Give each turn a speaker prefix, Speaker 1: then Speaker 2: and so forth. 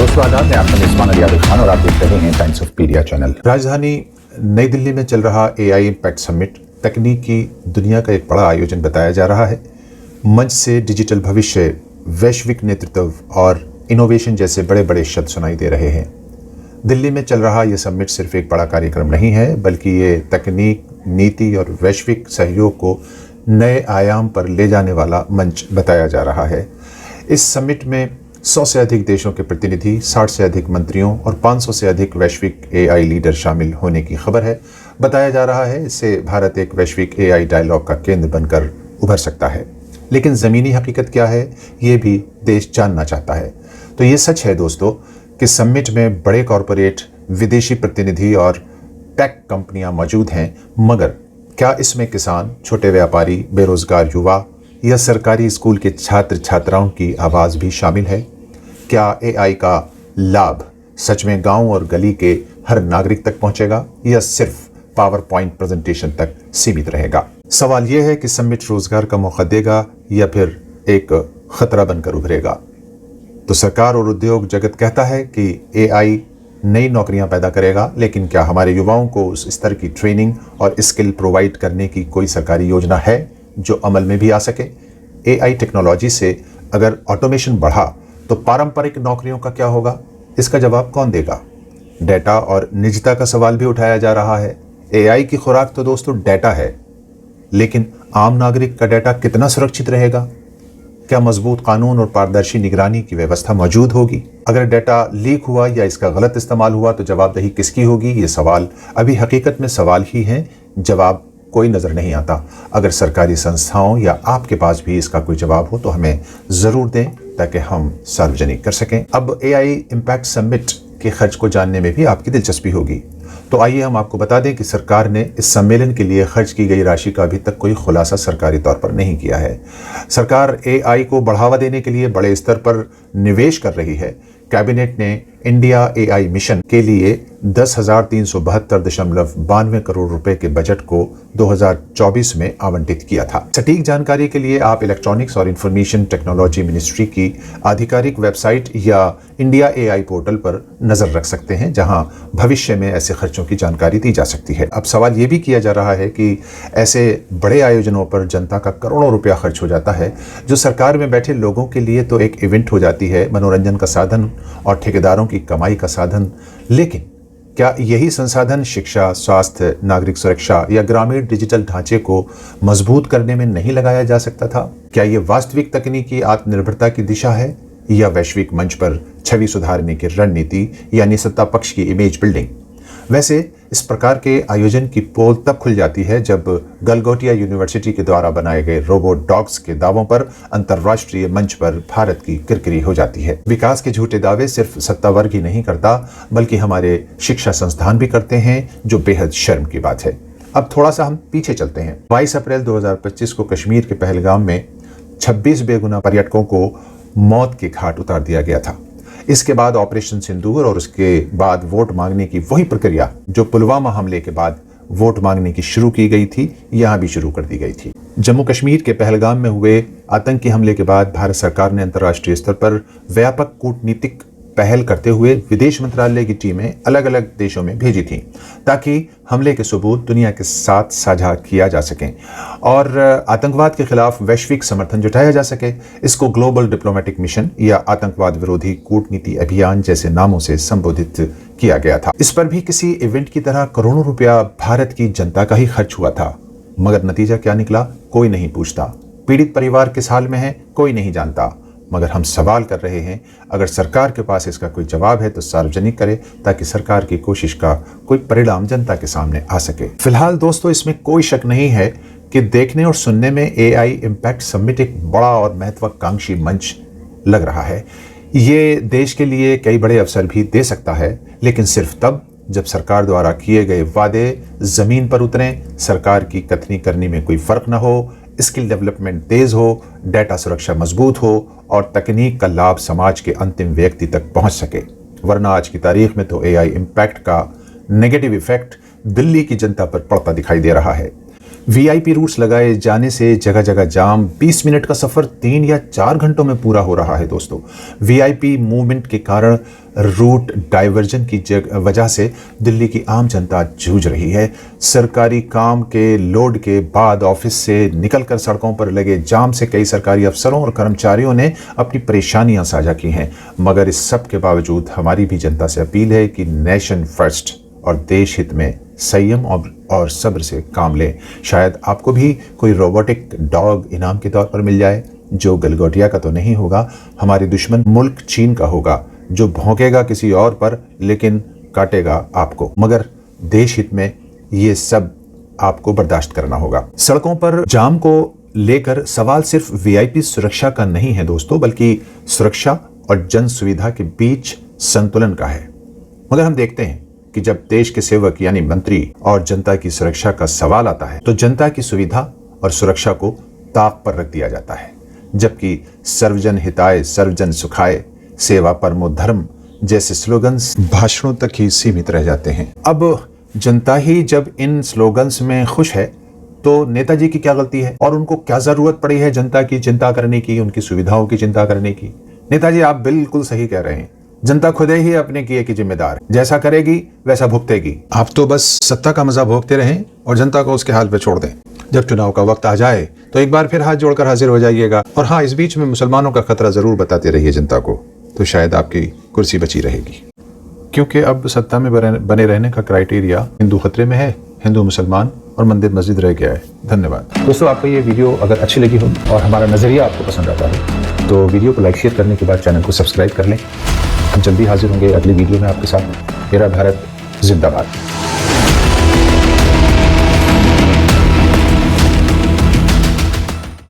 Speaker 1: दोस्तों आदाब, मैं आपका मेजबान अली आदिल खान और आप देख रहे हैं टाइम्स ऑफ पीडिया चैनल। राजधानी नई दिल्ली में चल रहा एआई इम्पैक्ट समिट तकनीक की दुनिया का एक बड़ा आयोजन बताया जा रहा है। मंच से डिजिटल भविष्य, वैश्विक नेतृत्व और इनोवेशन जैसे बड़े बड़े शब्द सुनाई दे रहे हैं। दिल्ली में चल रहा यह समिट सिर्फ एक बड़ा कार्यक्रम नहीं है, बल्कि ये तकनीक, नीति और वैश्विक सहयोग को नए आयाम पर ले जाने वाला मंच बताया जा रहा है। इस समिट में 100 से अधिक देशों के प्रतिनिधि, 60 से अधिक मंत्रियों और 500 से अधिक वैश्विक एआई लीडर शामिल होने की खबर है। बताया जा रहा है इससे भारत एक वैश्विक एआई डायलॉग का केंद्र बनकर उभर सकता है। लेकिन ज़मीनी हकीकत क्या है, ये भी देश जानना चाहता है। तो ये सच है दोस्तों कि समिट में बड़े कॉरपोरेट, विदेशी प्रतिनिधि और टेक कंपनियां मौजूद हैं, मगर क्या इसमें किसान, छोटे व्यापारी, बेरोजगार युवा या सरकारी स्कूल के छात्र छात्राओं की आवाज़ भी शामिल है? क्या एआई का लाभ सच में गांव और गली के हर नागरिक तक पहुंचेगा या सिर्फ पावर पॉइंट प्रेजेंटेशन तक सीमित रहेगा? सवाल यह है कि समिट रोजगार का मौका देगा या फिर एक खतरा बनकर उभरेगा? तो सरकार और उद्योग जगत कहता है कि एआई नई नौकरियां पैदा करेगा, लेकिन क्या हमारे युवाओं को उस स्तर की ट्रेनिंग और स्किल प्रोवाइड करने की कोई सरकारी योजना है जो अमल में भी आ सके? एआई टेक्नोलॉजी से अगर ऑटोमेशन बढ़ा तो पारंपरिक नौकरियों का क्या होगा? इसका जवाब कौन देगा? डेटा और निजता का सवाल भी उठाया जा रहा है। एआई की खुराक तो दोस्तों डेटा है, लेकिन आम नागरिक का डेटा कितना सुरक्षित रहेगा? क्या मजबूत कानून और पारदर्शी निगरानी की व्यवस्था मौजूद होगी? अगर डेटा लीक हुआ या इसका गलत इस्तेमाल हुआ तो जवाबदेही किसकी होगी? ये सवाल अभी हकीकत में सवाल ही हैं, जवाब कोई नज़र नहीं आता। अगर सरकारी संस्थाओं या आपके पास भी इसका कोई जवाब हो तो हमें ज़रूर दें ताकि हम सार्वजनिक कर सकें। अब एआई इम्पैक्ट समिट के खर्च को जानने में भी आपकी दिलचस्पी होगी, तो आइए हम आपको बता दें कि सरकार ने इस सम्मेलन के लिए खर्च की गई राशि का अभी तक कोई खुलासा सरकारी तौर पर नहीं किया है। सरकार एआई को बढ़ावा देने के लिए बड़े स्तर पर निवेश कर रही है। कैबिनेट ने इंडिया एआई मिशन के लिए 10,372.92 करोड़ रुपए के बजट को 2024 में आवंटित किया था। सटीक जानकारी के लिए आप इलेक्ट्रॉनिक्स और इंफॉर्मेशन टेक्नोलॉजी मिनिस्ट्री की आधिकारिक वेबसाइट या इंडिया एआई पोर्टल पर नजर रख सकते हैं, जहां भविष्य में ऐसे खर्चों की जानकारी दी जा सकती है। अब सवाल ये भी किया जा रहा है कि ऐसे बड़े आयोजनों पर जनता का करोड़ों रुपया खर्च हो जाता है, जो सरकार में बैठे लोगों के लिए तो एक इवेंट हो जाती है, मनोरंजन का साधन और ठेकेदारों की कमाई का साधन। लेकिन क्या यही संसाधन शिक्षा, स्वास्थ्य, नागरिक सुरक्षा या ग्रामीण डिजिटल ढांचे को मजबूत करने में नहीं लगाया जा सकता था? क्या ये वास्तविक तकनीकी आत्मनिर्भरता की दिशा है या वैश्विक मंच पर छवि सुधारने की रणनीति, यानी सत्ता पक्ष की इमेज बिल्डिंग? वैसे इस प्रकार के आयोजन की पोल तब खुल जाती है जब गलगोटिया यूनिवर्सिटी के द्वारा बनाए गए रोबोट डॉग्स के दावों पर अंतर्राष्ट्रीय मंच पर भारत की किरकिरी हो जाती है। विकास के झूठे दावे सिर्फ सत्ता वर्ग ही नहीं करता, बल्कि हमारे शिक्षा संस्थान भी करते हैं, जो बेहद शर्म की बात है। अब थोड़ा सा हम पीछे चलते हैं। 22 अप्रैल 2025 को कश्मीर के पहलगाम में 26 बेगुनाह पर्यटकों को मौत के घाट उतार दिया गया था। इसके बाद ऑपरेशन सिंदूर और उसके बाद वोट मांगने की वही प्रक्रिया जो पुलवामा हमले के बाद वोट मांगने की शुरू की गई थी, यहां भी शुरू कर दी गई थी। जम्मू कश्मीर के पहलगाम में हुए आतंकी हमले के बाद भारत सरकार ने अंतर्राष्ट्रीय स्तर पर व्यापक कूटनीतिक पहल करते हुए विदेश मंत्रालय की टीमें अलग अलग देशों में भेजी थी, ताकि हमले के सबूत दुनिया के साथ साझा किया जा सकें और आतंकवाद के खिलाफ वैश्विक समर्थन जुटाया जा सके। इसको ग्लोबल डिप्लोमेटिक मिशन या आतंकवाद विरोधी कूटनीति अभियान जैसे नामों से संबोधित किया गया था। इस पर भी किसी इवेंट की तरह करोड़ों रुपया भारत की जनता का ही खर्च हुआ था, मगर नतीजा क्या निकला कोई नहीं पूछता। पीड़ित परिवार किस हाल में है कोई नहीं जानता, मगर हम सवाल कर रहे हैं। अगर सरकार के पास इसका कोई जवाब है तो सार्वजनिक करे, ताकि सरकार की कोशिश का कोई परिणाम जनता के सामने आ सके। फिलहाल दोस्तों इसमें कोई शक नहीं है कि देखने और सुनने में एआई इम्पैक्ट समिट एक बड़ा और महत्वाकांक्षी मंच लग रहा है। ये देश के लिए कई बड़े अवसर भी दे सकता है, लेकिन सिर्फ तब जब सरकार द्वारा किए गए वादे जमीन पर उतरें, सरकार की कथनी करनी में कोई फर्क न हो, स्किल डेवलपमेंट तेज हो, डेटा सुरक्षा मजबूत हो और तकनीक का लाभ समाज के अंतिम व्यक्ति तक पहुंच सके। वरना आज की तारीख में तो एआई इम्पैक्ट का नेगेटिव इफेक्ट दिल्ली की जनता पर पड़ता दिखाई दे रहा है। वीआईपी रूट्स लगाए जाने से जगह जगह जाम, 20 मिनट का सफर 3 या 4 घंटों में पूरा हो रहा है दोस्तों। वीआईपी मूवमेंट के कारण रूट डाइवर्जन की वजह से दिल्ली की आम जनता जूझ रही है। सरकारी काम के लोड के बाद ऑफिस से निकलकर सड़कों पर लगे जाम से कई सरकारी अफसरों और कर्मचारियों ने अपनी परेशानियां साझा की हैं। मगर इस सब के बावजूद हमारी भी जनता से अपील है कि नेशन फर्स्ट और देश हित में संयम और सब्र से काम लें। शायद आपको भी कोई रोबोटिक डॉग इनाम के तौर पर मिल जाए, जो गलगोटिया का तो नहीं होगा, हमारे दुश्मन मुल्क चीन का होगा, जो भौंकेगा किसी और पर लेकिन काटेगा आपको। मगर देश हित में ये सब आपको बर्दाश्त करना होगा। सड़कों पर जाम को लेकर सवाल सिर्फ वीआईपी सुरक्षा का नहीं है दोस्तों, बल्कि सुरक्षा और जन सुविधा के बीच संतुलन का है। मगर हम देखते हैं कि जब देश के सेवक यानी मंत्री और जनता की सुरक्षा का सवाल आता है तो जनता की सुविधा और सुरक्षा को ताक पर रख दिया जाता है, जबकि सर्वजन हिताय सर्वजन सुखाय, सेवा परमो धर्म जैसे स्लोगन्स भाषणों तक ही सीमित रह जाते हैं। अब जनता ही जब इन स्लोगन्स में खुश है तो नेताजी की क्या गलती है और उनको क्या जरूरत पड़ी है जनता की चिंता करने की, उनकी सुविधाओं की चिंता करने की। नेताजी आप बिल्कुल सही कह रहे हैं, जनता खुद ही अपने किए की जिम्मेदार, जैसा करेगी वैसा भुगतेगी। आप तो बस सत्ता का मजा भोगते रहें और जनता को उसके हाल पे छोड़ दें। जब चुनाव का वक्त आ जाए तो एक बार फिर हाथ जोड़कर हाजिर हो जाइएगा। और हाँ, इस बीच में मुसलमानों का खतरा जरूर बताते रहिए जनता को, तो शायद आपकी कुर्सी बची रहेगी। क्योंकि अब सत्ता में बने रहने का क्राइटेरिया हिंदू खतरे में है, हिंदू मुसलमान और मंदिर मस्जिद रह गया है। धन्यवाद दोस्तों। आपको ये वीडियो अगर अच्छी लगी हो और हमारा नजरिया आपको पसंद आता है तो वीडियो को लाइक शेयर करने के बाद चैनल को सब्सक्राइब कर लें। हम जल्दी हाजिर होंगे अगली वीडियो में आपके साथ। मेरा भारत जिंदाबाद।